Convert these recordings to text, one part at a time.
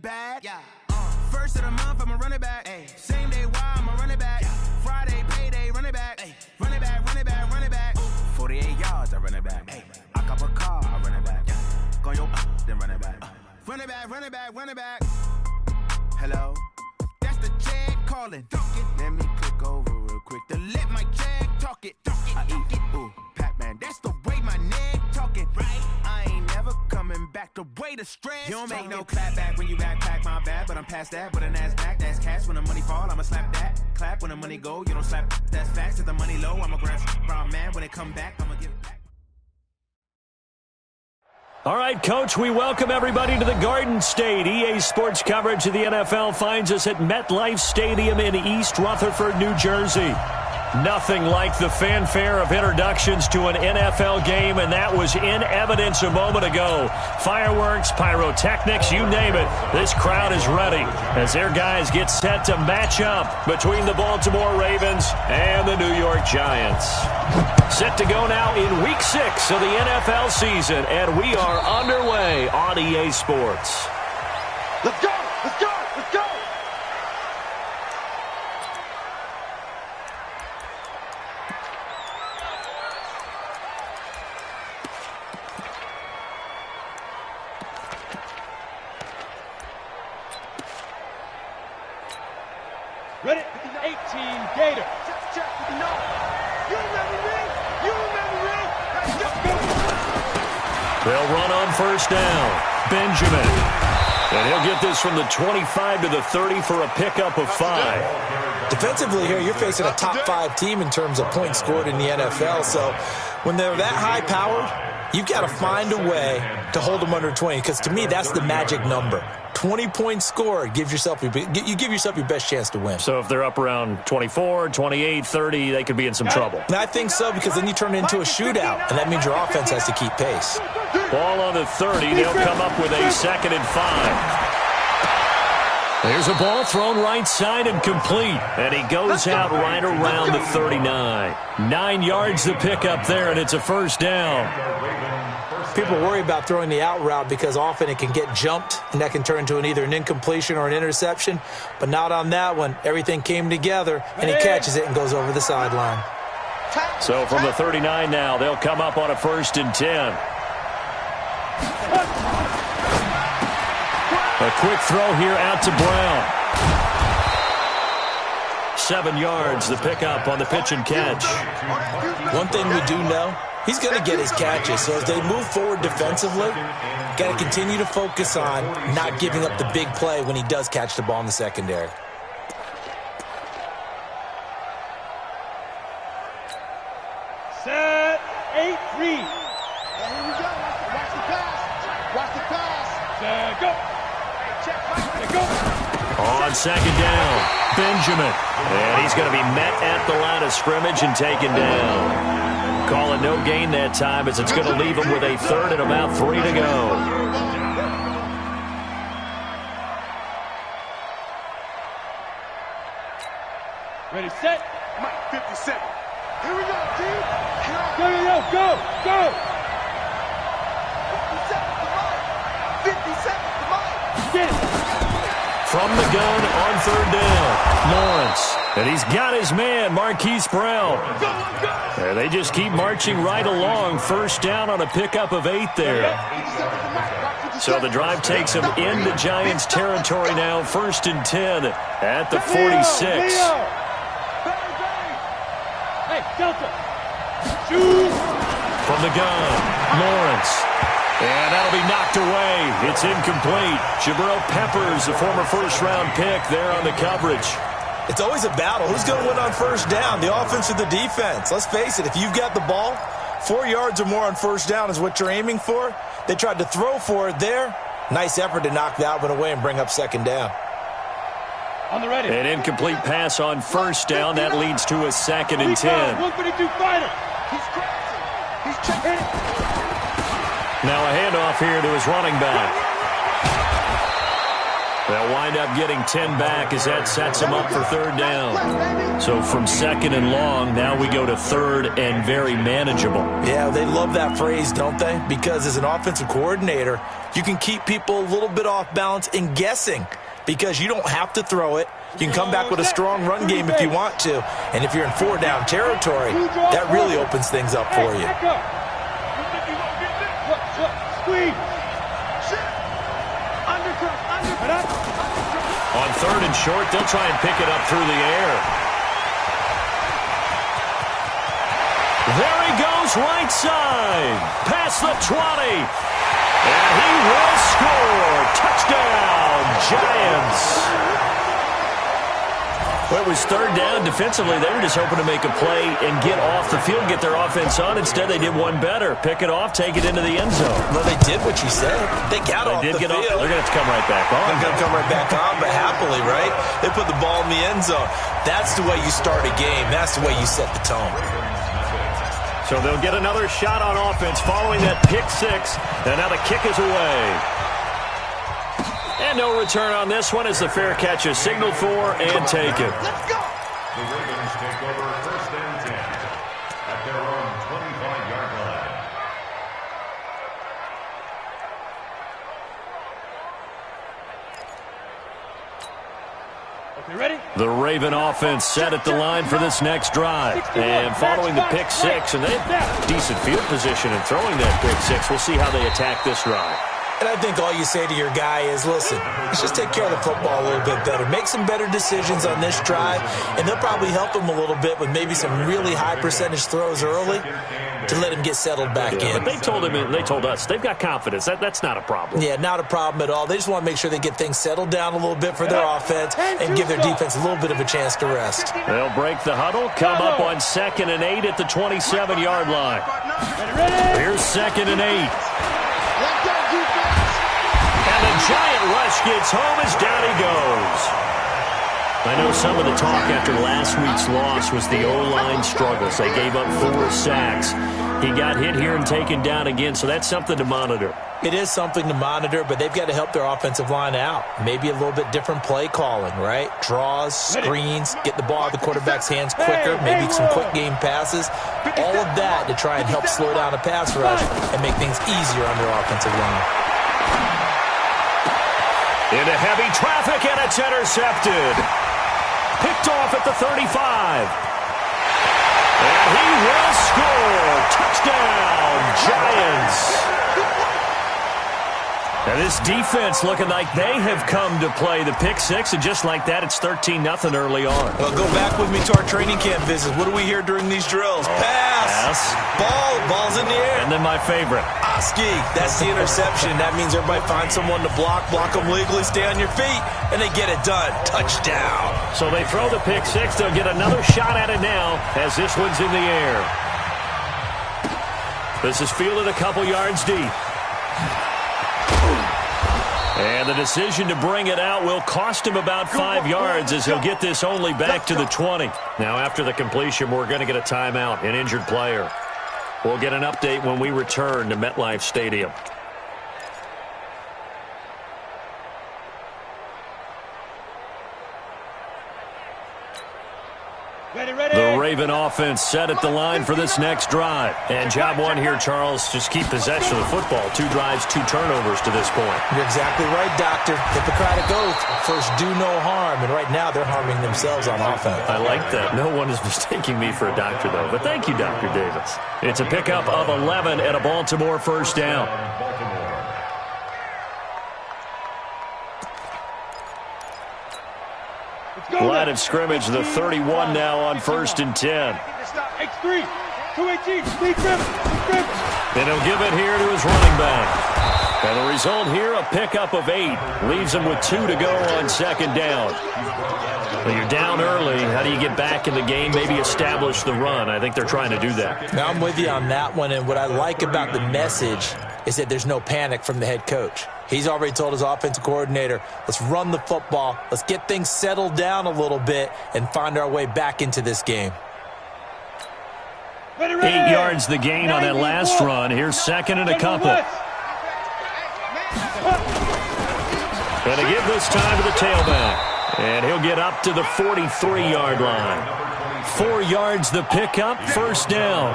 bad. Yeah. First of the month, I'm a running back. Ay. Same day, why I'm a running back. Yeah. Friday, payday, running back. Ay. Running back, running back, running back. 48 yards, I run it back. Ay. I cop a car, I run it back. Yeah. Go your then run it back. Run it back, run it back, run it back. Hello, that's the jag calling. Let me click over real quick to let my jag talk it. I eat it, ooh, Pac-Man. That's the way my neck talking. Right, I ain't never coming back. The way the stress. You don't make no clap back when you backpack my bad, but I'm past that. With a NASDAQ, that's cash. When the money fall, I'ma slap that. Clap when the money go, you don't slap. That's facts. If the money low, I'ma grab brown man. When it come back, I'ma give it back. All right, Coach, we welcome everybody to the Garden State. EA Sports coverage of the NFL finds us at MetLife Stadium in East Rutherford, New Jersey. Nothing like the fanfare of introductions to an NFL game, and that was in evidence a moment ago. Fireworks, pyrotechnics, you name it. This crowd is ready as their guys get set to match up between the Baltimore Ravens and the New York Giants. Set to go now in Week 6 of the NFL season, and we are underway on EA Sports. Let's go! Let's go! Let's go! Ready? 18 Gator. Check. No. You remember me? You remember me? Let's go. They'll run on first down. Benjamin. And he'll get this from the 25 to the 30 for a pickup of 5. Defensively here, you're facing a top 5 team in terms of points scored in the NFL. So when they're that high-powered, you've got to find a way to hold them under 20, because to me, that's the magic number. 20 points scored, you give yourself your best chance to win. So if they're up around 24, 28, 30, they could be in some trouble. And I think so, because then you turn it into a shootout, and that means your offense has to keep pace. Ball on the 30. They'll come up with a 2nd and 5. There's a ball thrown right side and complete. And he goes out right around the 39. 9 yards to pick up there, and it's a first down. People worry about throwing the out route because often it can get jumped, and that can turn into either an incompletion or an interception. But not on that one. Everything came together, and he catches it and goes over the sideline. So from the 39 now, they'll come up on a 1st and 10. A quick throw here out to Brown. 7 yards, the pickup on the pitch and catch. One thing we do know, he's going to get his catches. So as they move forward defensively, got to continue to focus on not giving up the big play when he does catch the ball in the secondary. Set, 8-3. Here we go. Watch the pass. Watch the pass. Set, go. Check. Go. On 2nd down, Benjamin. And he's going to be met at the line of scrimmage and taken down. Calling no gain that time, as it's going to leave him with a 3rd and about 3 to go. Ready, set. Mike, 57. Here we go, dude. Go. 57 to Mike. 57 to Mike. Get it. From the gun on 3rd down, Lawrence. And he's got his man, Marquise Brown. And they just keep marching right along. 1st down on a pickup of 8 there. So the drive takes him into Giants territory now. 1st and 10 at the 46. Hey, Delta. Shoot. From the gun, Lawrence. And that'll be knocked away. It's incomplete. Jabril Peppers, the former 1st-round pick, there on the coverage. It's always a battle. Who's going to win on 1st down, the offense or the defense? Let's face it, if you've got the ball, 4 yards or more on 1st down is what you're aiming for. They tried to throw for it there. Nice effort to knock that one away and bring up 2nd down. On the ready. An incomplete pass on 1st down. That leads to a 2nd and 10. 152 fighter. He's crazy. He's checking it. Now a handoff here to his running back. They'll wind up getting 10 back as that sets them up for third down. So from second and long, now we go to third and very manageable. Yeah, they love that phrase, don't they? Because as an offensive coordinator, you can keep people a little bit off balance and guessing because you don't have to throw it. You can come back with a strong run game if you want to. And if you're in four-down territory, that really opens things up for you. Squeeze. On third and short, they'll try and pick it up through the air. There he goes, right side. Past the 20. And he will score. Touchdown, Giants. Well, it was third down. Defensively, they were just hoping to make a play and get off the field, get their offense on. Instead, they did one better. Pick it off, take it into the end zone. Well, they did what you said. They got off the field. They're going to have to come right back on. They're going to come right back on, but happily, right? They put the ball in the end zone. That's the way you start a game. That's the way you set the tone. So they'll get another shot on offense following that pick six. And now the kick is away. And no return on this one as the fair catch is signaled for and taken. Let's go. The Ravens take over first and 10 at their own 25-yard line. Okay, ready? The Raven offense set at the line for this next drive. And following the pick six, and they have decent field position in throwing that pick six. We'll see how they attack this drive. And I think all you say to your guy is, listen, let's just take care of the football a little bit better. Make some better decisions on this drive, and they'll probably help him a little bit with maybe some really high percentage throws early to let him get settled back in. But they told us, they've got confidence. That's not a problem. Yeah, not a problem at all. They just want to make sure they get things settled down a little bit for their offense and give their defense a little bit of a chance to rest. They'll break the huddle, come up on 2nd and 8 at the 27-yard line. Here's 2nd and 8. And the giant rush gets home as down he goes. I know some of the talk after last week's loss was the O-line struggles. They gave up 4 sacks. He got hit here and taken down again, so that's something to monitor. It is something to monitor, but they've got to help their offensive line out. Maybe a little bit different play calling, right? Draws, screens, get the ball out of the quarterback's hands quicker, maybe some quick game passes. All of that to try and help slow down a pass rush and make things easier on their offensive line. Into heavy traffic, and it's intercepted. Picked off at the 35. And he will score. Touchdown, Giants. Now this defense looking like they have come to play the pick six, and just like that, it's 13-0 early on. Well, go back with me to our training camp visits. What do we hear during these drills? Pass. Ball's in the air. And then my favorite. Oski, that's the interception. That means everybody finds someone to block them legally, stay on your feet, and they get it done. Touchdown. So they throw the pick six. They'll get another shot at it now as this one's in the air. This is fielded a couple yards deep. And the decision to bring it out will cost him about 5 yards as he'll get this only back to the 20. Now, after the completion, we're going to get a timeout, an injured player. We'll get an update when we return to MetLife Stadium. The Raven offense set at the line for this next drive. And job one here, Charles, just keep possession of the football. 2 drives, 2 turnovers to this point. You're exactly right, Doctor. Hippocratic oath. First, do no harm. And right now, they're harming themselves on offense. I like that. No one is mistaking me for a doctor, though. But thank you, Dr. Davis. It's a pickup of 11 at a Baltimore first down. Line of scrimmage, the 31 now on 1st and 10. X3, 218, And he'll give it here to his running back. And the result here, a pickup of 8. Leaves him with 2 to go on 2nd down. Well, you're down early. How do you get back in the game? Maybe establish the run. I think they're trying to do that. Now, I'm with you on that one. And what I like about the message is that there's no panic from the head coach. He's already told his offensive coordinator, let's run the football, let's get things settled down a little bit and find our way back into this game. 8 yards the gain on that last run. Here's 2nd and a couple. And they give this time to the tailback. And he'll get up to the 43-yard line. 4 yards the pickup, first down.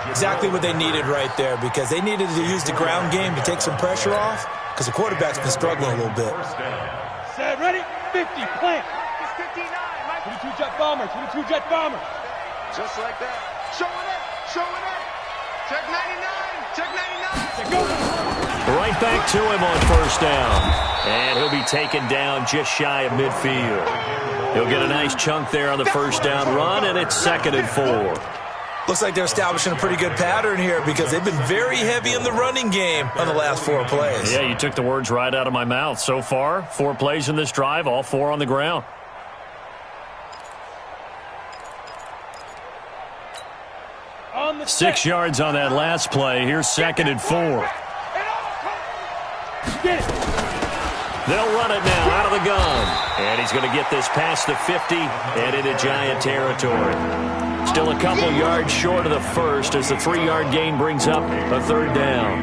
Exactly what they needed right there, because they needed to use the ground game to take some pressure off, because the quarterback's been struggling a little bit. Set, ready, 50, plant. It's 59, Mike. 22 jet bomber, 22 jet bomber. Just like that. Showing it, showing it. Check 99, check 99. Go. Right back to him on first down. And he'll be taken down just shy of midfield. He'll get a nice chunk there on the first down run, and it's 2nd and 4. Looks like they're establishing a pretty good pattern here, because they've been very heavy in the running game on the last 4 plays. Yeah, you took the words right out of my mouth. So far, 4 plays in this drive, all 4 on the ground. On the 6 yards on that last play. Here's 2nd and 4. Get it. They'll run it now out of the gun. And he's going to get this past the 50 and into Giant territory. Still a couple yards short of the first as the 3-yard gain brings up a 3rd down.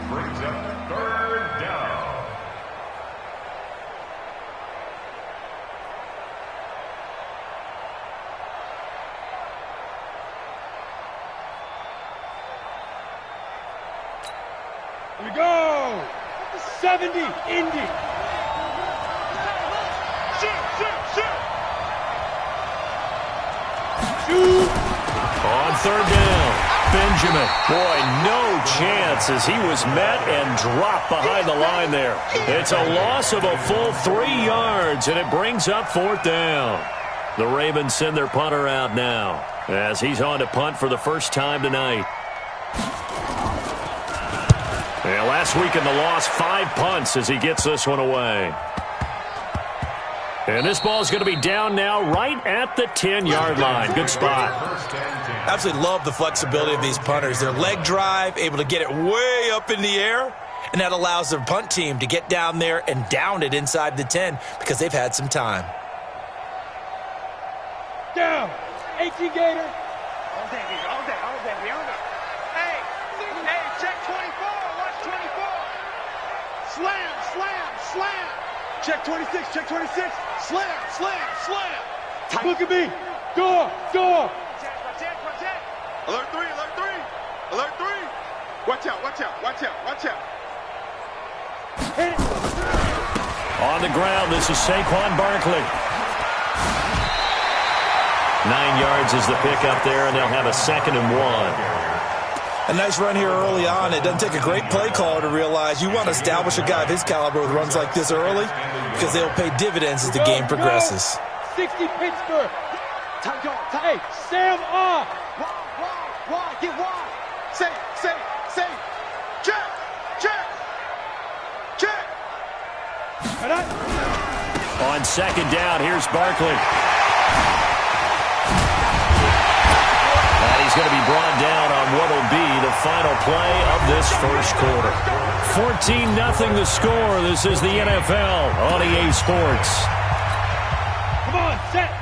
Brings up 3rd down. Here we go. 70, Indy. Shoot, shoot, shoot. Shoot. On 3rd down, Benjamin. Boy, no chance as he was met and dropped behind the line there. It's a loss of a full 3 yards, and it brings up 4th down. The Ravens send their punter out now as he's on to punt for the first time tonight. And last week in the loss, 5 punts as he gets this one away. And this ball is going to be down now right at the 10-yard line. Good spot. Absolutely love the flexibility of these punters. Their leg drive, able to get it way up in the air, and that allows their punt team to get down there and down it inside the 10 because they've had some time. Down. 18 Gator. All day, baby, all day, all day, baby, all day. Hey, hey, check 24, watch 24. Slam, slam, slam. Check 26, check 26. Slam, slam, slam. Look at me. Door, door. Watch out, watch out. Alert 3, alert 3. Alert 3. Watch out, watch out, watch out, watch out. Hit it. On the ground, this is Saquon Barkley. 9 yards is the pickup there, and they'll have a 2nd and 1. A nice run here early on. It doesn't take a great play caller to realize you want to establish a guy of his caliber with runs like this early because they'll pay dividends as the game progresses. 60 Pittsburgh. Time go, time. Hey, Sam off. Why, get wide. Say, check, check, check. On 2nd down, here's Barkley. And he's going to be brought down on what will be the final play of this first quarter. 14-0 the score. This is the NFL on EA Sports. Come on, set.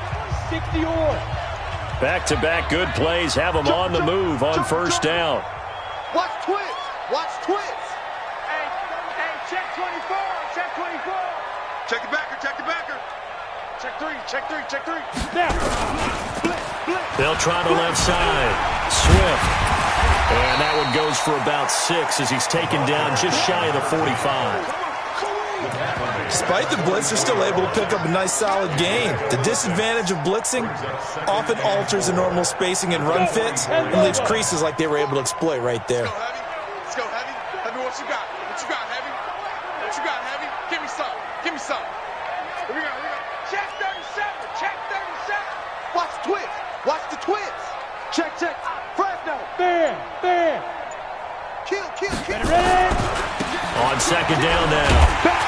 60 or. Back-to-back good plays have them on the move on first down. Watch twist, watch twist. Hey, check 24, check 24. Check the backer, check the backer. Check 3, check 3, check 3. Now. They'll try the left side. Swift. And that one goes for about 6 as he's taken down just shy of the 45. Despite the blitz, they're still able to pick up a nice solid gain. The disadvantage of blitzing often alters the normal spacing and run fits and leaves creases like they were able to exploit right there. Let's go, Heavy. Heavy, what you got? What you got, Heavy? What you got, Heavy? Give me some. Give me some. Here we go, here we go. Check 37. Check 37. Watch the twist. Watch the twist. Check, check. Fresno. Bam, bam. Kill, kill, kill. Ready? On 2nd down now.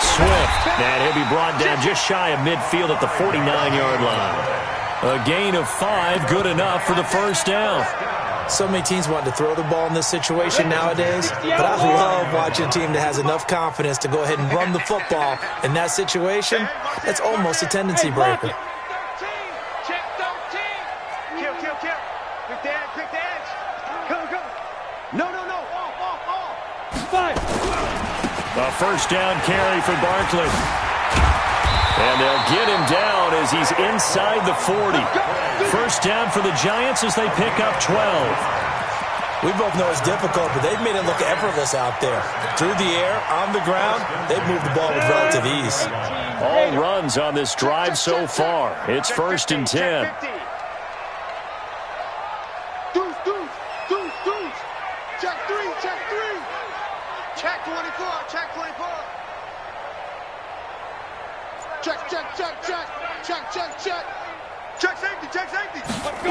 Swift. And he'll be brought down just shy of midfield at the 49-yard line. A gain of 5, good enough for the first down. So many teams want to throw the ball in this situation nowadays, but I love watching a team that has enough confidence to go ahead and run the football. In that situation, that's almost a tendency breaker. 13. Check 13. Kill, kill, kill. Quick the edge, quick the edge. Go, go. No, no, no. Off, off, off. 5. A first down carry for Barkley. And they'll get him down as he's inside the 40. First down for the Giants as they pick up 12. We both know it's difficult, but they've made it look effortless out there. Through the air, on the ground, they've moved the ball with relative ease. All runs on this drive so far. It's first and 10. Deuce. Check three. Check 24. Check 24. Check. Check safety. Let's go.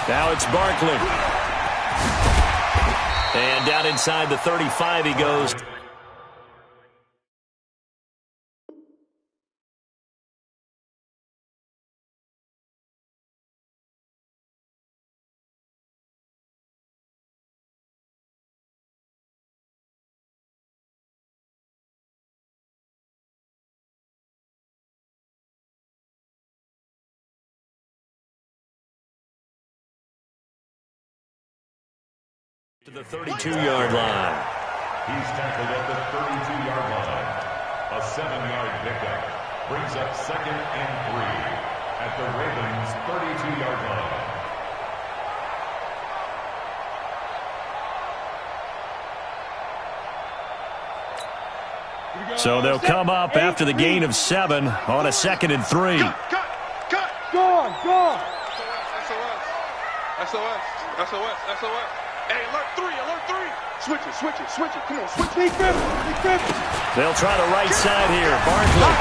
Now it's Barkley. And down inside the 35 he goes. To the 32-yard line. He's tackled at the 32-yard line. A 7-yard pickup brings up 2nd and 3 at the Ravens' 32-yard line. So they'll come up after the gain of 7 on a 2nd and 3. Cut. Gone. SOS. Hey, alert 3. Switch it. Come on, switch it. They'll try the right side here. Barkley.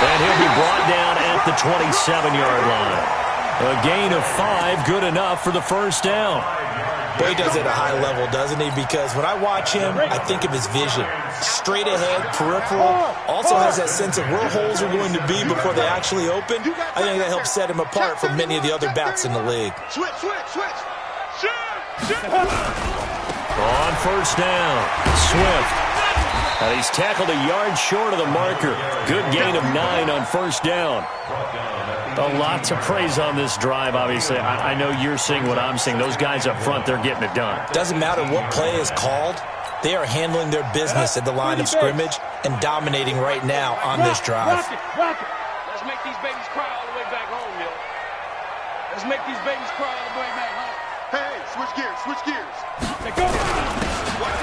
And he'll be brought down at the 27-yard line. A gain of 5, good enough for the first down. Boy, he does it at a high level, doesn't he? Because when I watch him, I think of his vision. Straight ahead, peripheral. Also has that sense of where holes are going to be before they actually open. I think that helps set him apart from many of the other backs in the league. Switch. On first down, Swift. And he's tackled a yard short of the marker. Good gain of 9 on first down. A lot to praise on this drive, obviously. I know you're seeing what I'm seeing. Those guys up front, they're getting it done. Doesn't matter what play is called. They are handling their business at the line of scrimmage and dominating right now on this drive. Rock it. Let's make these babies cry all the way back home, yo. Let's make these babies cry all the way back home. Hey, switch gears.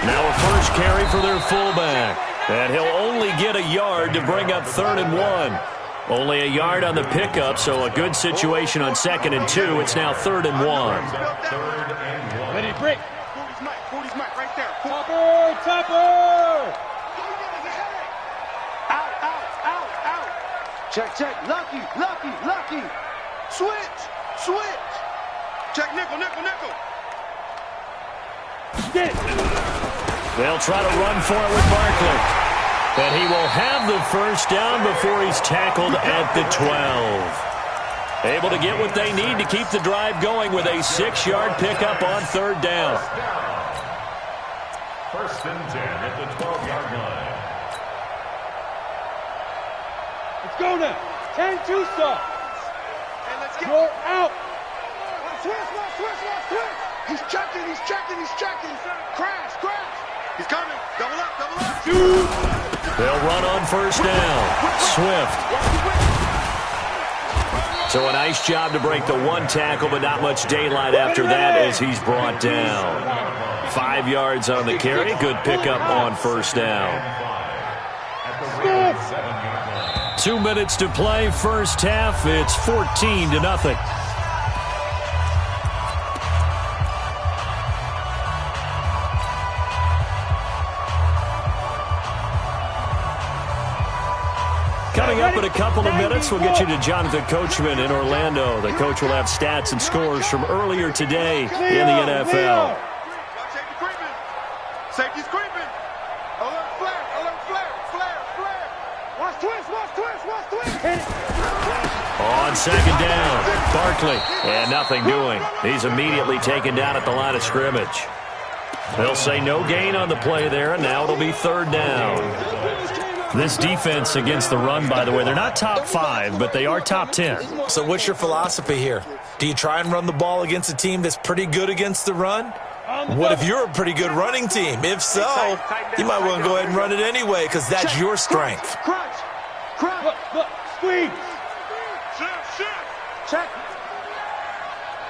Now a first carry for their fullback. And he'll only get a yard to bring up 3rd and 1. Only a yard on the pickup, so a good situation on 2nd and 2. It's now 3rd and 1. Ready, break. 40's Mike, right there. Topper! Out. Check. Lucky. Switch. Check nickel. Get it. They'll try to run for it with Barkley. And he will have the first down before he's tackled at the 12. Able to get what they need to keep the drive going with a 6-yard pickup on 3rd down. First and 10 at the 12-yard line. Let's go now. 10-2 stop. Hey, let's get You're out. Switch. He's checking. Crash. He's coming. Double up. They'll run on first down. Swift. So a nice job to break the 1 tackle, but not much daylight after that as he's brought down. 5 yards on the carry. Good pickup on first down. 2 minutes to play first half. It's 14-0. Coming up in a couple of minutes, we'll get you to Jonathan Coachman in Orlando. The coach will have stats and scores from earlier today in the NFL. Safety's creeping. Alert flare. Watch twist. On 2nd down, Barkley. And nothing doing. He's immediately taken down at the line of scrimmage. They'll say no gain on the play there, and now it'll be 3rd down. This defense against the run, by the way, they're not top 5, but they are top 10. So what's your philosophy here? Do you try and run the ball against a team that's pretty good against the run? What if you're a pretty good running team? If so, you might want to go ahead and run it anyway because that's your strength. Crunch. Look. Squeeze. Check.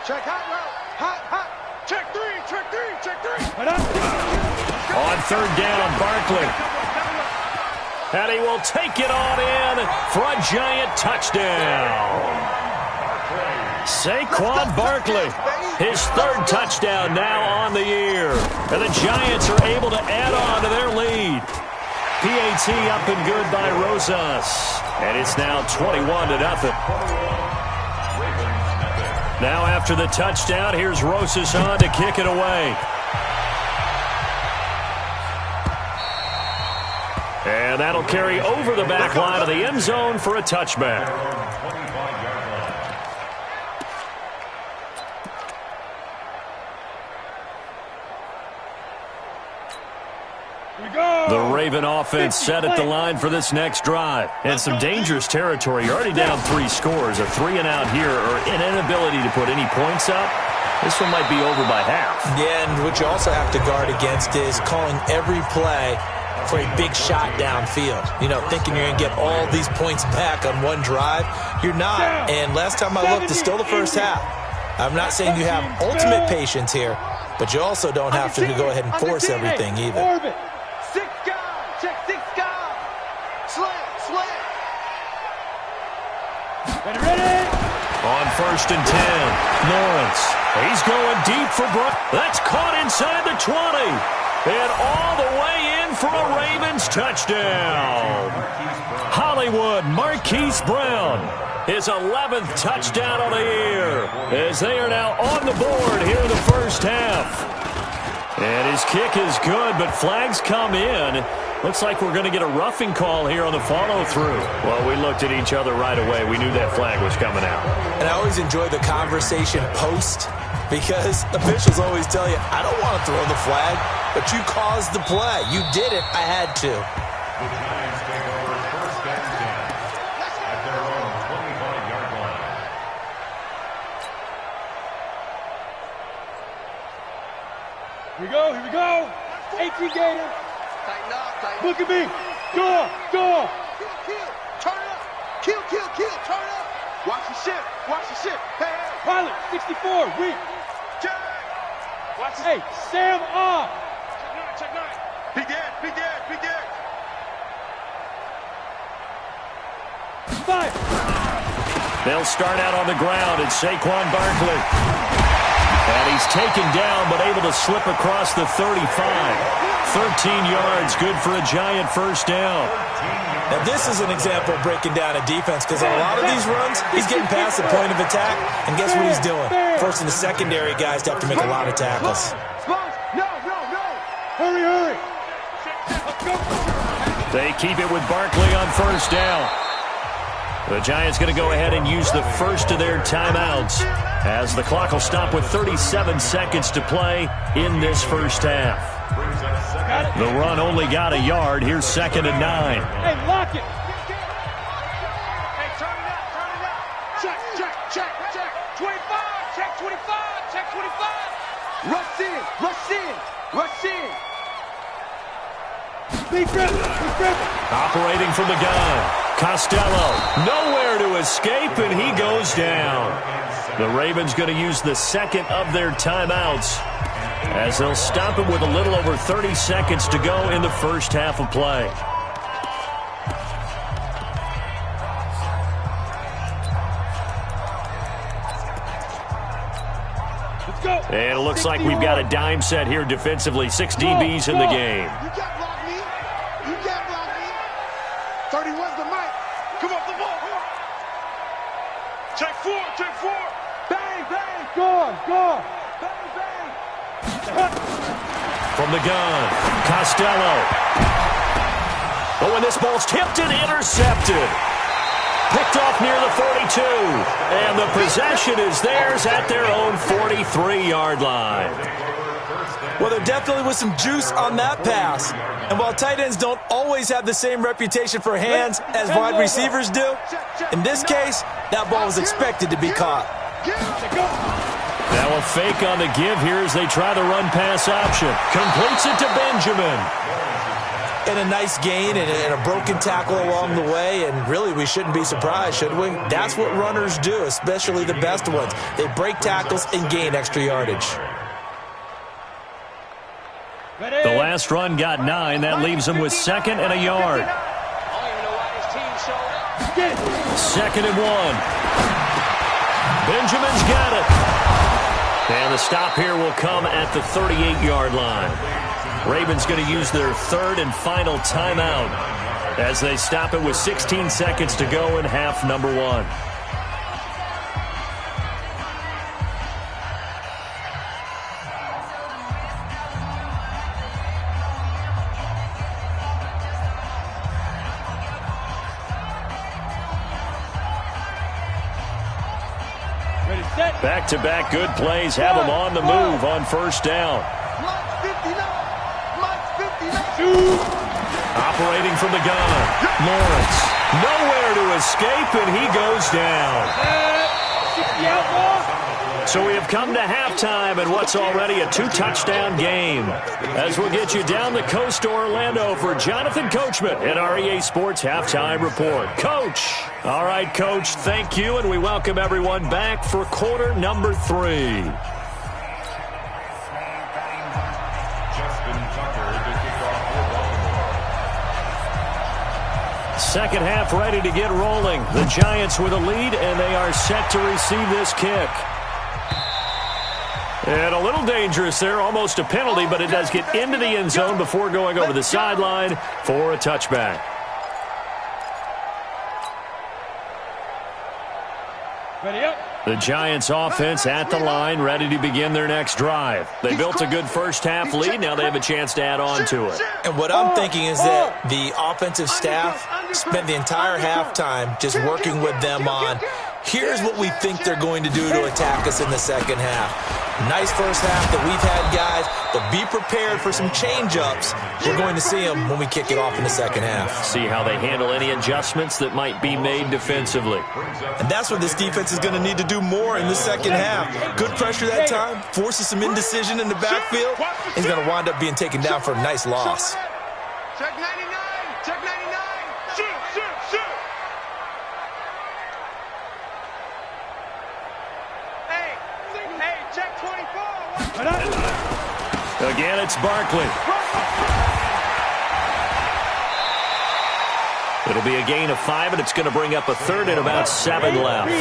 Check hot. Check three. On third down, Barkley. And he will take it on in for a giant touchdown. Saquon Barkley, his third touchdown now on the year. And the Giants are able to add on to their lead. PAT up and good by Rosas. And it's now 21-0. Now after the touchdown, here's Rosas on to kick it away. And that'll carry over the back line of the end zone for a touchback. The Raven offense set at the line for this next drive. And some dangerous territory. You're already down 3 scores. A 3-and-out here or an inability to put any points up. This one might be over by half. Yeah, and what you also have to guard against is calling every play for a big shot downfield. You know, thinking you're going to get all these points back on one drive. You're not. And last time I looked, it's still the first half. I'm not saying you have ultimate patience here, but you also don't have to go ahead and force everything either. 6 guys. Check 6 guys. Slant. Ready. On first and 10, Lawrence. He's going deep for Brook. That's caught inside the 20. And all the way in for a Ravens touchdown. Hollywood Marquise Brown, his 11th touchdown of the year, as they are now on the board here in the first half. And his kick is good, but flags come in. Looks like we're going to get a roughing call here on the follow-through. Well, we looked at each other right away. We knew that flag was coming out. And I always enjoy the conversation post because officials always tell you, I don't want to throw the flag, but you caused the play. You did it. I had to. The Giants take over first and 10 at their own 25-yard line. Here we go. 18 Gator. Tighten up. Look at me. Go. Kill. Turn up. Kill. Turn up. Watch the ship. Hey. Pilot, 64. Weak. Check. Watch it. Hey, Sam off. Check 9. Be dead. 5. They'll start out on the ground. It's Saquon Barkley. And he's taken down, but able to slip across the 35. 13 yards, good for a Giant first down. Now, this is an example of breaking down a defense because on a lot of these runs, he's getting past the point of attack, and guess what he's doing? Forcing the secondary guys to have to make a lot of tackles. No. Hurry. They keep it with Barkley on first down. The Giants going to go ahead and use the first of their timeouts as the clock will stop with 37 seconds to play in this first half. The run only got a yard. Here's 2nd and 9. Hey, lock it. Hey, turn it up. Check. 25. Check 25. Rush in. Big grip. Operating from the gun. Costello, nowhere to escape, and he goes down. The Ravens going to use the second of their timeouts as they'll stop it with a little over 30 seconds to go in the first half of play. Let's go. And it looks like we've got a dime set here defensively. 6 DBs in the game. You can't block me. 31's the mic. Come off the ball. Check 4. Bang. Go. Bang. From the gun, Costello. Oh, and this ball's tipped and intercepted. Picked off near the 42. And the possession is theirs at their own 43-yard line. Well, there definitely was some juice on that pass. And while tight ends don't always have the same reputation for hands as wide receivers do, in this case, that ball was expected to be caught. Now a fake on the give here as they try the run-pass option. Completes it to Benjamin. And a nice gain and a broken tackle along the way, and really we shouldn't be surprised, should we? That's what runners do, especially the best ones. They break tackles and gain extra yardage. The last run got 9. That leaves them with 2nd and a yard. 2nd and 1. Benjamin's got it. And the stop here will come at the 38-yard line. Ravens going to use their 3rd and final timeout as they stop it with 16 seconds to go in half number 1. Back-to-back good plays have them on the move on first down. Operating from the gun, Lawrence. Nowhere to escape, and he goes down. So we have come to halftime in what's already a 2-touchdown game. As we'll get you down the coast to Orlando for Jonathan Coachman in our EA Sports Halftime Report. Coach. All right, Coach, thank you, and we welcome everyone back for quarter number 3. Second half ready to get rolling. The Giants with a lead, and they are set to receive this kick. And a little dangerous there, almost a penalty, but it does get into the end zone before going over the sideline for a touchback. Ready up. The Giants offense at the line, ready to begin their next drive. They built a good first half lead. Now they have a chance to add on to it. And what I'm thinking is that the offensive staff spent the entire halftime just working with them on, here's what we think they're going to do to attack us in the second half. Nice first half that we've had, guys, but be prepared for some change-ups. We're going to see them when we kick it off in the second half. See how they handle any adjustments that might be made defensively. And that's what this defense is going to need to do more in the second half. Good pressure that time, forces some indecision in the backfield. He's going to wind up being taken down for a nice loss. Check 99! Check 99! Shoot, shoot, shoot! Hey, check 24! Again, it's Barkley. It'll be a gain of 5, and it's going to bring up a 3rd and about 7 left. Hey,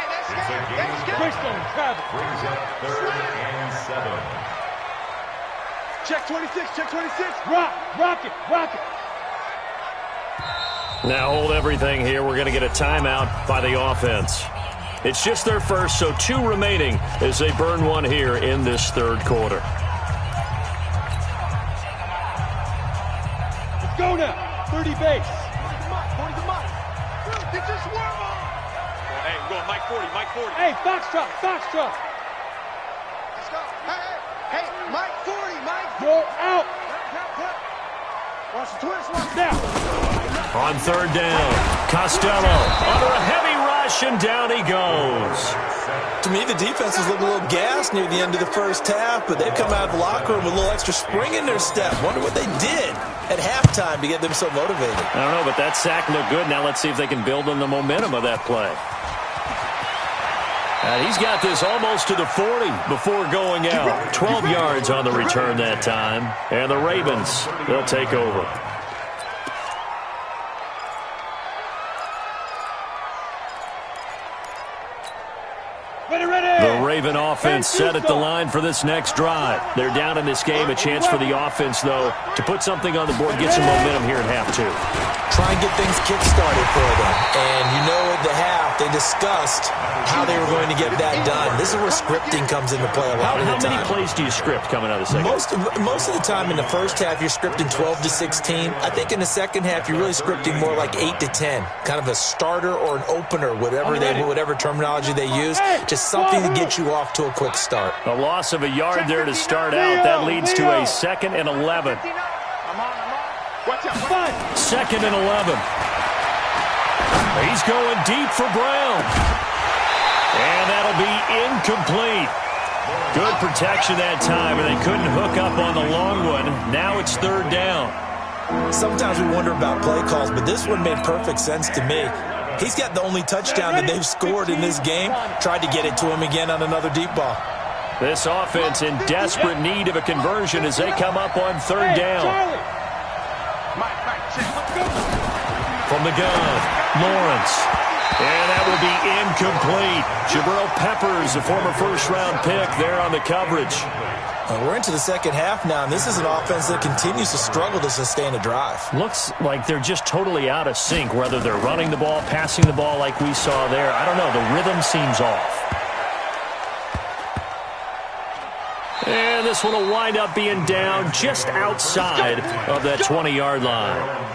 that's good. Brings up 3rd and 7. Check 26, check 26. Rock it. Now hold everything here. We're going to get a timeout by the offense. It's just their first, so 2 remaining as they burn 1 here in this 3rd quarter. Let's go now. 30 base. 40 the mic. Get your swerve on. Hey, we're going Mike 40, Mike 40. Hey, Foxtrot. Let's go. Hey, Mike 40, Mike 40. Go out. Watch the twist, watch Now. On 3rd down, Costello under a heavy rush, and down he goes. To me, the defense was looking a little gassed near the end of the first half, but they've come out of the locker room with a little extra spring in their step. Wonder what they did at halftime to get them so motivated. I don't know, but that sack looked good. Now let's see if they can build on the momentum of that play. And he's got this almost to the 40 before going out. 12 yards on the return that time. And the Ravens, they'll take over. The Raven offense set at the line for this next drive. They're down in this game. A chance for the offense, though, to put something on the board, get some momentum here in half 2. Try and get things kick-started for them. And you know at the half, they discussed how they were going to get that done. This is where scripting comes into play a lot of the time. How many plays do you script coming out of the second? Most of the time in the first half, you're scripting 12 to 16. I think in the second half, you're really scripting more like 8 to 10. Kind of a starter or an opener, whatever terminology they use. Just something to get you off to a quick start. A loss of a yard there to start out. That leads to a 2nd and 11. 2nd and 11. He's going deep for Brown. And that'll be incomplete. Good protection that time, and they couldn't hook up on the long one. Now it's third down. Sometimes we wonder about play calls, but this one made perfect sense to me. He's got the only touchdown that they've scored in this game. Tried to get it to him again on another deep ball. This offense in desperate need of a conversion as they come up on third down. From the gun, Lawrence. And that will be incomplete. Jabril Peppers, a former first-round pick, there on the coverage. We're into the second half now, and this is an offense that continues to struggle to sustain a drive. Looks like they're just totally out of sync, whether they're running the ball, passing the ball like we saw there. I don't know. The rhythm seems off. And this one will wind up being down just outside of that 20-yard line.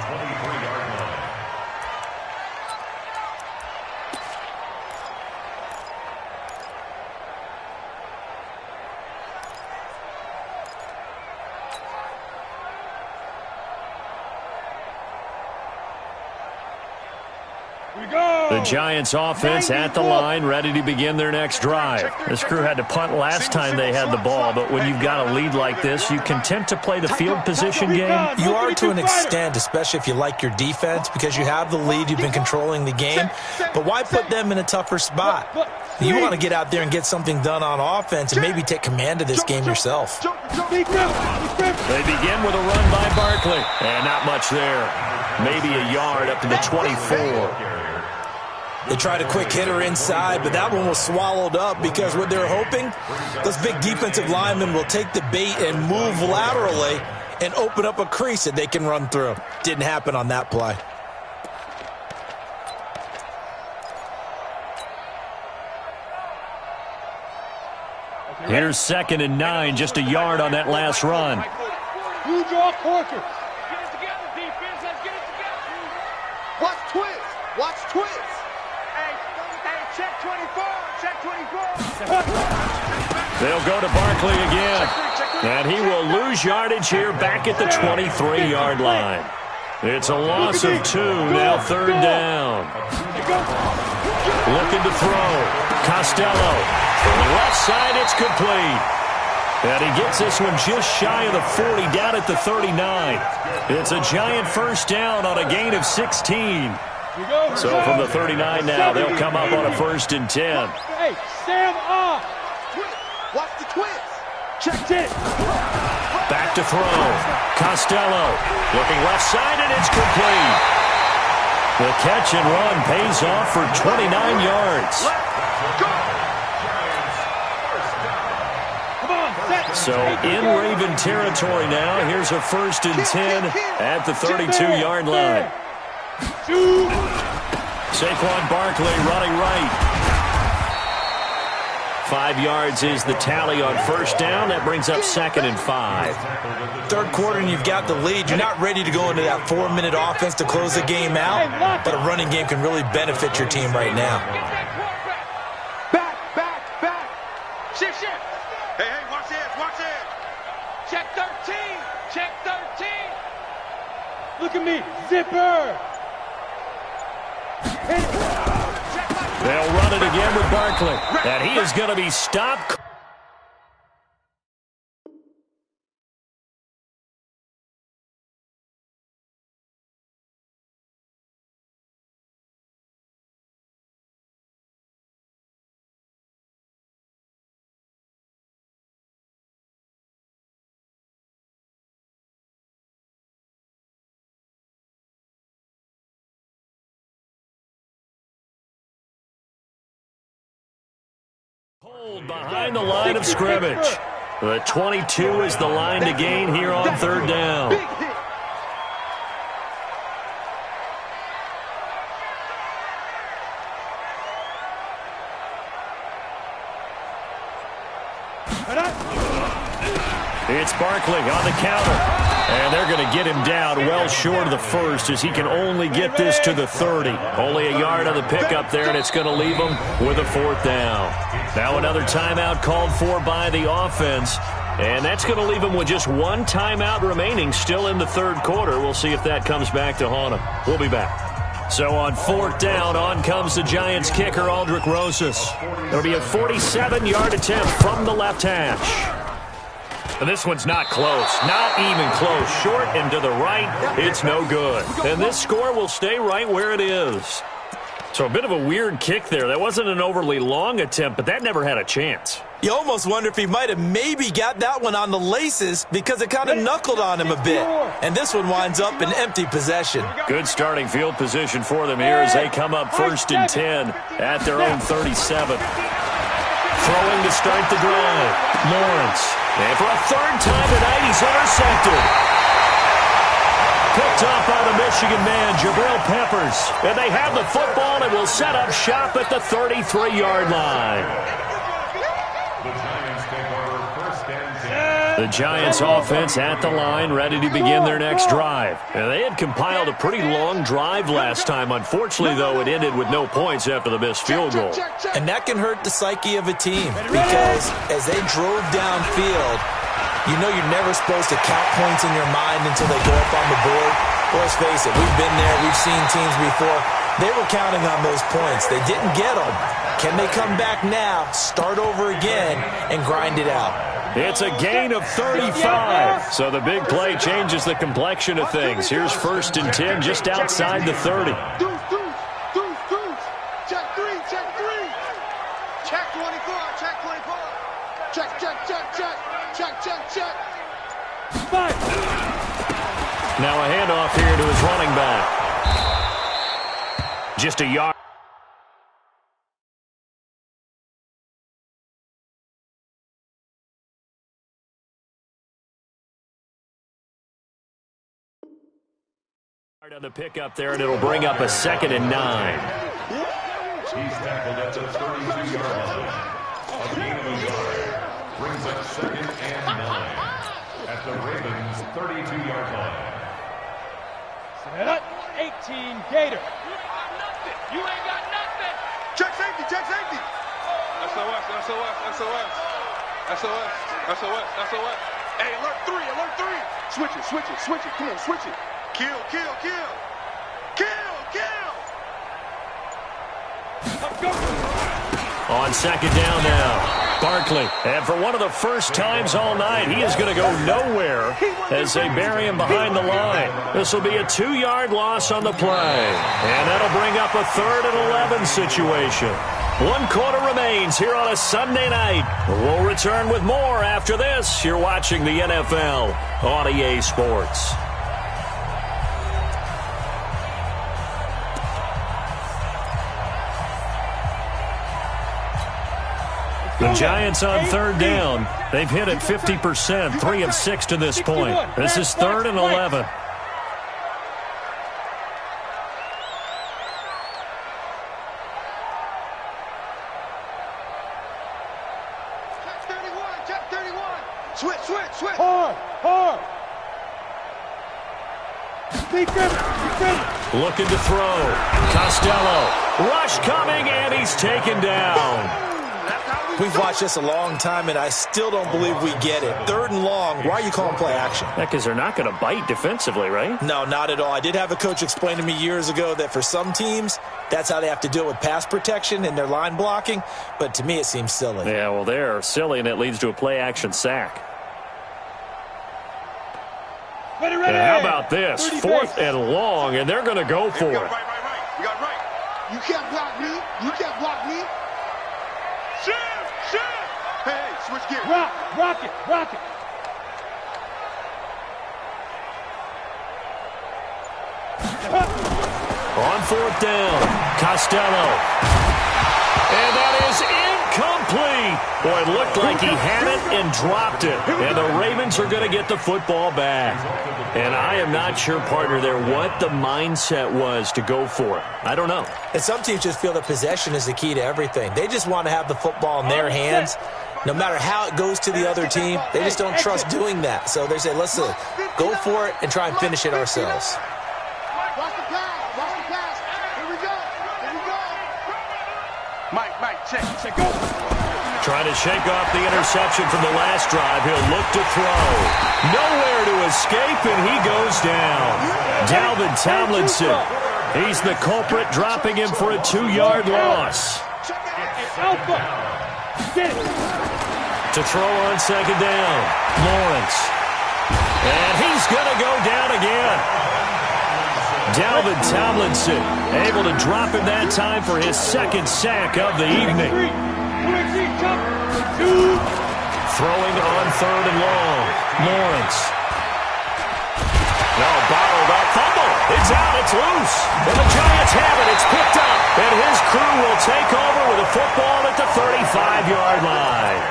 The Giants offense at the line, ready to begin their next drive. This crew had to punt last time they had the ball, but when you've got a lead like this, you content to play the field position game? You are to an extent, especially if you like your defense, because you have the lead, you've been controlling the game. But why put them in a tougher spot? You want to get out there and get something done on offense and maybe take command of this game yourself. They begin with a run by Barkley, and not much there. Maybe a yard up to the 24. They tried a quick hitter inside, but that one was swallowed up because what they're hoping, those big defensive linemen will take the bait and move laterally and open up a crease that they can run through. Didn't happen on that play. Here's 2nd and 9, just a yard on that last run. You draw Corker. Watch twist. Watch twist. Check 24. Check 24. They'll go to Barkley again. And he will lose yardage here back at the 23-yard line. It's a loss of 2, now third down. Looking to throw. Costello. From the left side, it's complete. And he gets this one just shy of the 40, down at the 39. It's a Giant first down on a gain of 16. So from the 39 now, they'll come up on a 1st and 10. Hey, Sam off. Watch the twist. Check it. Back to throw. Costello looking left side, and it's complete. The catch and run pays off for 29 yards. So in Raven territory now. Here's a 1st and 10 at the 32-yard line. Saquon Barkley running right. 5 yards is the tally on first down. That brings up 2nd and 5. Third quarter and you've got the lead. You're not ready to go into that 4-minute offense to close the game out, but a running game can really benefit your team right now. Back. Shift. Hey, watch it. Check 13. Check 13. Look at me. Zipper. They'll run it again with Barkley. And he is going to be stopped. Hold behind the line of scrimmage. The 22 is the line to gain here on third down. It's Barkley on the counter. And they're going to get him down well short of the first as he can only get this to the 30. Only a yard on the pickup there, and it's going to leave him with a 4th down. Now another timeout called for by the offense. And that's going to leave him with just 1 timeout remaining still in the third quarter. We'll see if that comes back to haunt him. We'll be back. So on 4th down, on comes the Giants kicker, Aldrich Rosas. It'll be a 47-yard attempt from the left hash. And this one's not close. Not even close. Short and to the right. It's no good. And this score will stay right where it is. So a bit of a weird kick there. That wasn't an overly long attempt, but that never had a chance. You almost wonder if he might have maybe got that one on the laces because it kind of knuckled on him a bit. And this one winds up in empty possession. Good starting field position for them here as they come up 1st and 10 at their own 37. Throwing to start the drive. Lawrence. And for a 3rd time tonight, he's intercepted. Picked off by the Michigan man, Jabril Peppers. And they have the football and will set up shop at the 33-yard line. The Giants offense at the line, ready to begin their next drive. And they had compiled a pretty long drive last time. Unfortunately, though, it ended with no points after the missed field goal. And that can hurt the psyche of a team because as they drove downfield, you know you're never supposed to count points in your mind until they go up on the board. Well, let's face it, we've been there. We've seen teams before. They were counting on those points. They didn't get them. Can they come back now, start over again, and grind it out? It's a gain of 35. So the big play changes the complexion of things. Here's 1st and 10 just outside the 30. Deuce. Check 3. Check 24. Check 24. Check. Now a handoff here to his running back. Just a yard. On the pickup there, and it'll bring up a 2nd and 9. He's tackled at the 32-yard line. A gain of a yard. Brings up 2nd and 9 at the Ravens' 32-yard line. Set up, 18, Gator. You ain't got nothing. Check safety. SOS. Hey, alert 3. Switch it. Come on, switch it. Kill. On 2nd down now, Barkley. And for one of the first times all night, he is going to go nowhere as they bury him behind the line. This will be a 2-yard loss on the play. And that'll bring up a 3rd and 11 situation. 1 quarter remains here on a Sunday night. We'll return with more after this. You're watching the NFL on EA Sports. The Giants on 3rd down. They've hit it 50%, 3 of 6 to this point. This is 3rd and 11. Check 31. Switch. Hard. Looking to throw. Costello. Rush coming, and he's taken down. We've watched this a long time, and I still don't believe we get it. 3rd and long, why are you calling play action? Because they're not going to bite defensively, right? No, not at all. I did have a coach explain to me years ago that for some teams, that's how they have to deal with pass protection and their line blocking, but to me it seems silly. Yeah, well, they're silly, and it leads to a play-action sack. Ready. And how about this? 4th and long, and they're going to go for it. We got right. You can't block me. Shit. Hey, switch gears. Rock it. On 4th down, Costello. And that is incomplete. Boy, it looked like he had it and dropped it. And the Ravens are going to get the football back. And I am not sure, partner, there what the mindset was to go for it. I don't know. And some teams just feel that possession is the key to everything. They just want to have the football in their hands. No matter how it goes to the other team, they just don't trust doing that. So they say, let's go for it and try and finish it ourselves. Watch the pass. Here we go. Mike, check. Go. Trying to shake off the interception from the last drive. He'll look to throw. Nowhere to escape, and he goes down. Dalvin Tomlinson He's the culprit, dropping him for a 2-yard loss. To throw on second down, Lawrence. And he's going to go down again. Dalvin Tomlinson able to drop him that time for his second sack of the evening. Throwing on third and long, Lawrence. No, bottled up, fumble. It's out, it's loose. And the Giants have it, it's picked up. And his crew will take over with a football at the 35-yard line.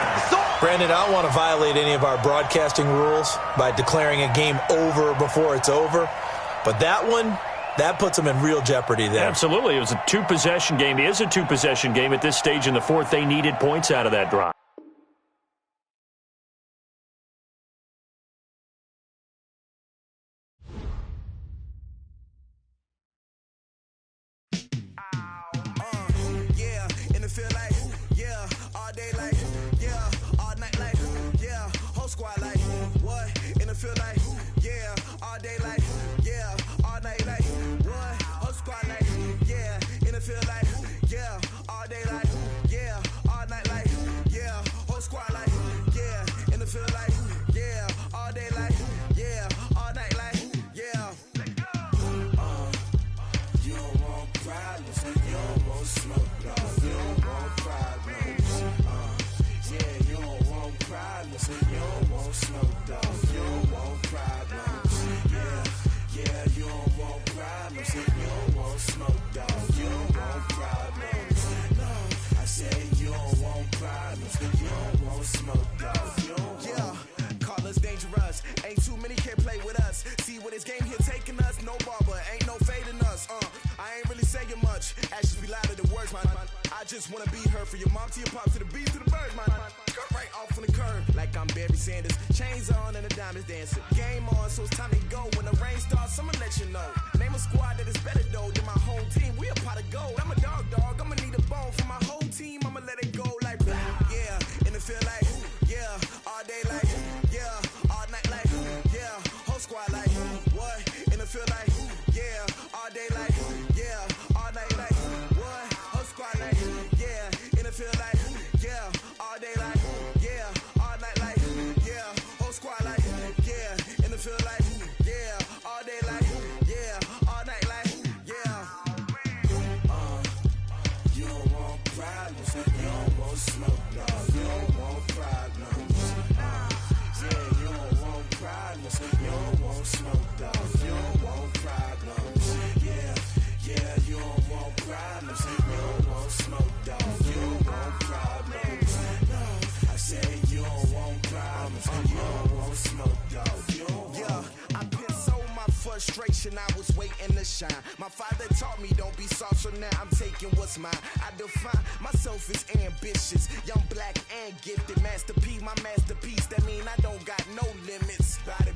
Brandon, I don't want to violate any of our broadcasting rules by declaring a game over before it's over. But that one, that puts them in real jeopardy there. Absolutely. It was a two-possession game. It is a two-possession game at this stage in the fourth. They needed points out of that drive. I was waiting to shine. My father taught me don't be soft, so now I'm taking what's mine. I define myself as ambitious, young, black, and gifted. Masterpiece, my masterpiece. That mean I don't got no limits. Bout it,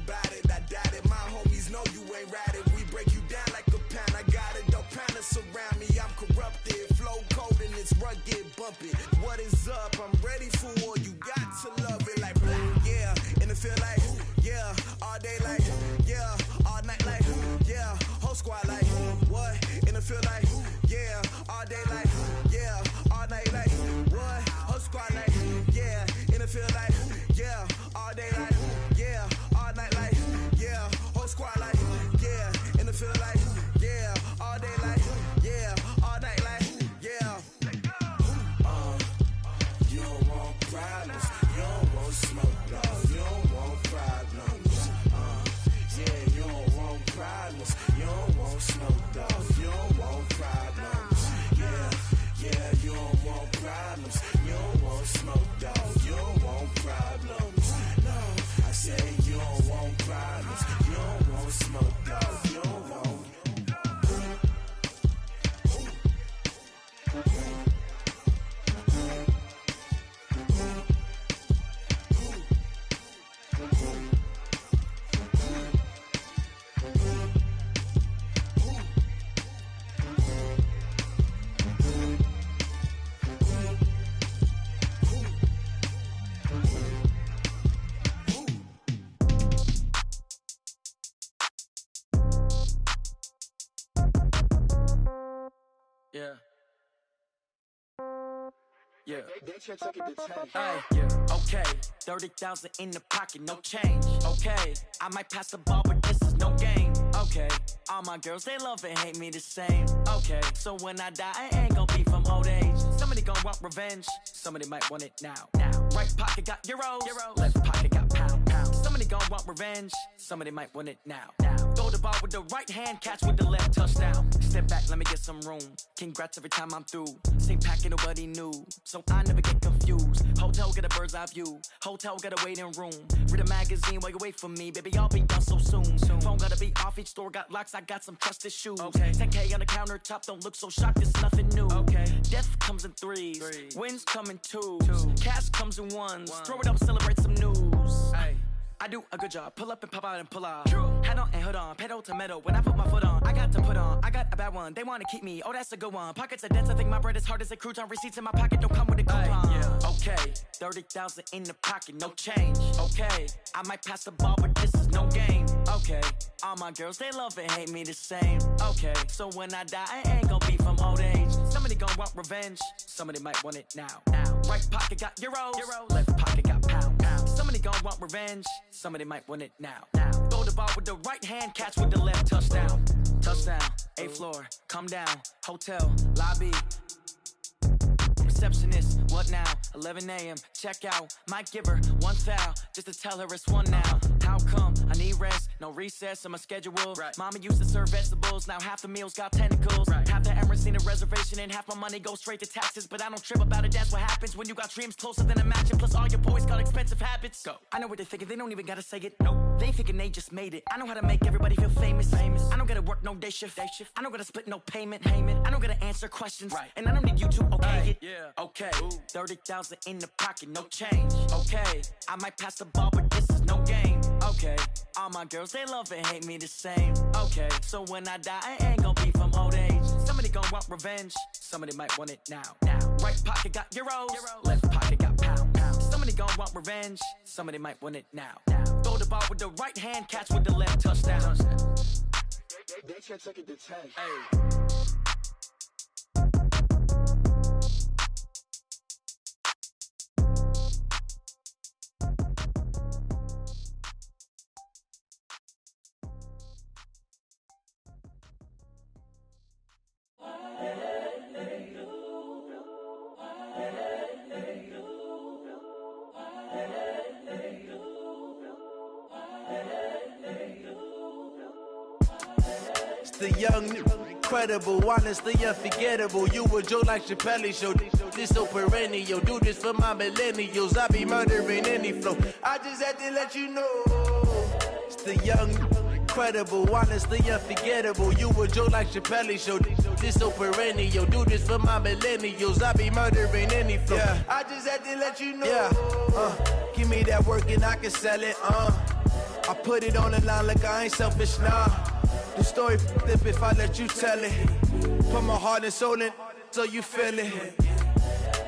I doubt it. My homies know you ain't ride it. We break you down like a pound. I got it, don't pound us around me. I'm corrupted, flow cold and it's rugged, bumpy. What is up? I'm ready for war. You got to love it like black, yeah. And it feel like, yeah, all day like, yeah, all night like, yeah, whole squad like, what? And it feel like, yeah, all day like, yeah, all night like, what? Whole squad like, yeah, and it feel like, yeah, all day like, yeah, all night like, yeah, whole squad like, yeah, and it feel like, yeah, all day like, yeah, all night like, yeah. You don't want problems, you don't want smoke, dog, you don't want problems. Yeah, you don't want problems, you don't want smoke, dog, you don't want problems. Yeah. Yeah. Ay, Yeah. Okay. 30,000 in the pocket, no change. Okay. I might pass the ball, but this is no game. Okay. All my girls, they love and hate me the same. Okay. So when I die, I ain't gon' be from old age. Somebody gon' want revenge. Somebody might want it now. Right pocket got euros. Left pocket got pound. Somebody gon' want revenge. Somebody might want it now. Throw the ball with the right hand, catch with the left, touchdown. Step back, let me get some room. Congrats every time I'm through. Same packet, nobody knew, so I never get confused. Hotel get a bird's eye view. Hotel got a waiting room. Read a magazine while you wait for me, baby. I'll be done so soon. Phone gotta be off. Each store got locks. I got some trusted shoes. 10K on the countertop. Don't look so shocked. It's nothing new. Death comes in threes. Wins come in twos. Cash comes in ones. Throw it up, celebrate some news. I do a good job. Pull up and pop out and pull out. Head on and hood on. Pedal to metal. When I put my foot on, I got to put on. I got a bad one. They want to keep me. Oh, that's a good one. Pockets are dense. I think my bread is hard as a crouton. Receipts in my pocket don't come with a coupon. Okay. 30,000 in the pocket. No change. Okay. I might pass the ball, but this is no game. Okay. All my girls, they love and hate me the same. Okay. So when I die, I ain't gon' be from old age. Somebody gon' want revenge. Somebody might want it now. Right pocket got euros. Left pocket got pound. Somebody gon' want revenge. Somebody might want it now. Throw the ball with the right hand, catch with the left, touchdown. Touchdown, 8th floor, come down, hotel, lobby. Receptionist, what now? 11 a.m., check out. Might give her one foul, just to tell her it's one now. How come? I need rest, no recess on my schedule. Mama used to serve vegetables, now half the meals got tentacles. Half the Emirates need a reservation and half my money goes straight to taxes. But I don't trip about it, that's what happens when you got dreams closer than a match. And plus all your boys got expensive habits. Go. I know what they're thinking, they don't even gotta say it. Nope. They thinking they just made it. I know how to make everybody feel famous. I don't gotta work no day shift. I don't gotta split no payment. I don't gotta answer questions. And I don't need you to okay it. Okay, 30,000 in the pocket, no change. Okay, I might pass the ball, but this is no game. Okay, all my girls, they love and hate me the same. Okay, so when I die, I ain't gon' be from old age. Somebody gon' want revenge. Somebody might want it now. Right pocket got euros. Left pocket got pound. Somebody gon' want revenge. Somebody might want it now. Throw the ball with the right hand, catch with the left, touchdown. they can't take it to 10. The young, incredible, honestly unforgettable. You a joke like Chappelle show. This so perennial. Do this for my millennials. I be murdering any flow. I just had to let you know. It's the young, incredible, honestly unforgettable. You a joke like Chappelle show. This so perennial. Do this for my millennials. I be murdering any flow. I just had to let you know. Give me that work and I can sell it. I put it on the line like I ain't selfish, nah. The story flip if I let you tell it. Put my heart and soul in so you feel it.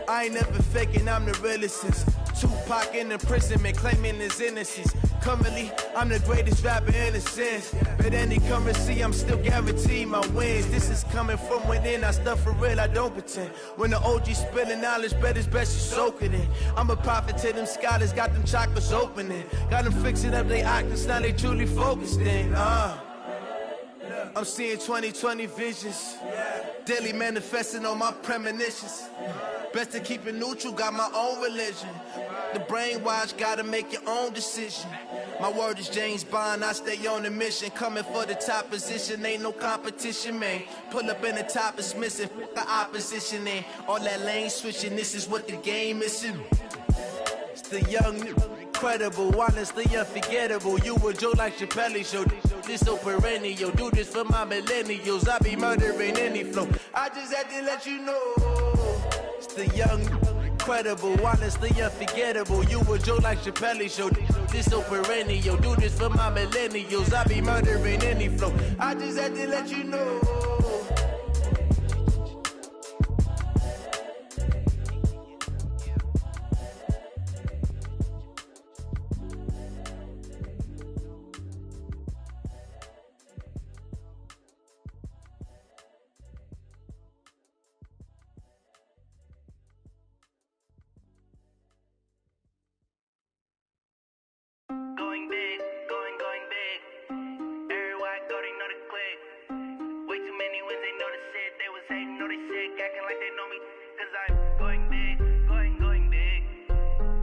I ain't never faking, I'm the realest since Tupac in imprisonment, claiming his innocence. Currently, I'm the greatest rapper in a sense. But any currency, I'm still guaranteed my wins. This is coming from within, I stuff for real, I don't pretend. When the OG spilling knowledge, bet it's best you soak it in. I'm a prophet to them scholars, got them chakras opening. Got them fixing up their octaves, now they truly focused in. I'm seeing 2020 visions, daily manifesting on my premonitions. Best to keep it neutral, got my own religion. The brainwash, gotta make your own decision. My word is James Bond, I stay on a mission. Coming for the top position, ain't no competition, man. Pull up in the top is missing, the opposition in. All that lane switching, this is what the game is. It's the young, incredible, honestly unforgettable. You a joke like Chappelle show. This so perennial. Do this for my millennials. I be murdering any flow. I just had to let you know. It's the young, incredible, honestly unforgettable. You a joke like Chappelle show. This so perennial. Do this for my millennials. I be murdering any flow. I just had to let you know. know they sick, acting like they know me. Cause I'm going big, going big.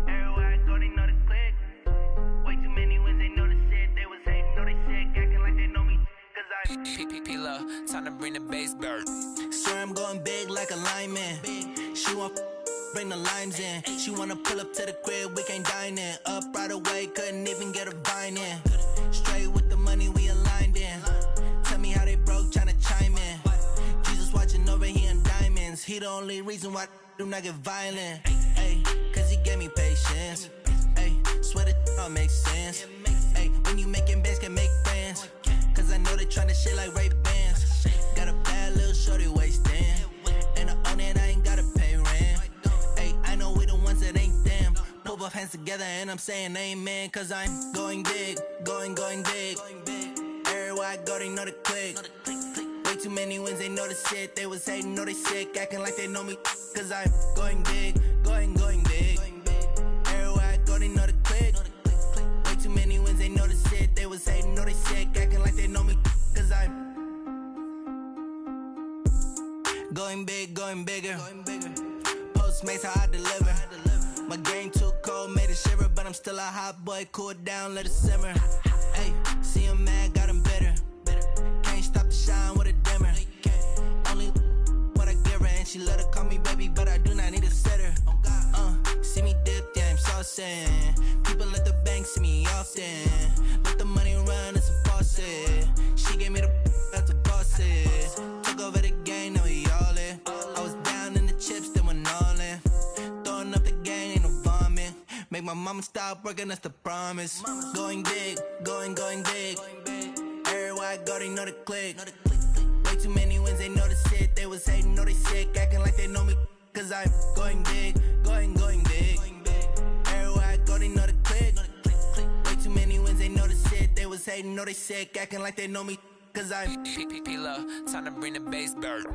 Everywhere I go, they know the click. Way too many wins, they know the shit. They was hating, know they sick, acting like they know me. Cause I'm P-P-P-Lo, time to bring the bass bird. Swear I'm going big like a lineman. She want bring the limes in. She wanna pull up to the crib, we can't dine in. Up right away, couldn't even get a vine in. Straight with the money we aligned in. Tell me how they broke, tryna chime in. Jesus watching over here in diamonds. He the only reason why I do not get violent. Ay, cause he gave me patience. Ay, swear that all makes sense. Ay, when you making bands, can make friends. Cause I know they tryna shit like Ray-Bans. Got a bad little shorty wasting. And I own it, I ain't gotta pay rent. Ay, I know we the ones that ain't them. Pull both hands together and I'm saying amen. Cause I'm going big, going big. Everywhere I go, they know the click. Way too many wins, they know the shit. They was hating, know they sick, acting like they know me. Cause I'm going big, going big. Everywhere I go, they know the click. Way too many wins, they know the shit. They was hating, know they sick, acting like they know me. Cause I'm going big, going bigger. Postmates, how I deliver. My game too cold, made it shiver. But I'm still a hot boy, cool it down, let it simmer. Hey, see him mad, got him bitter. Can't stop the shine with a dimmer. Only what I give her, and she let her call me baby, but I do not need a sitter. See me dip, yeah, I'm saucing. People at the bank see me often. Let the money run, it's a faucet. She gave me the that's a boss it. Took over the game, now we all in. I was down in the chips, then went all in. Throwing up the game, ain't no vomit. Make my mama stop working, that's the promise. Going big, going big. Everywhere I go, they know the click. Way too many wins, they know the shit. They was hating, know they sick, acting like they know me. Cause I'm going big, going big. Everywhere I go, they know the click. Way too many wins, they know the shit. They was hating, know they sick, acting like they know me. Cause I'm P-P-P-Lo, time to bring the bass bird.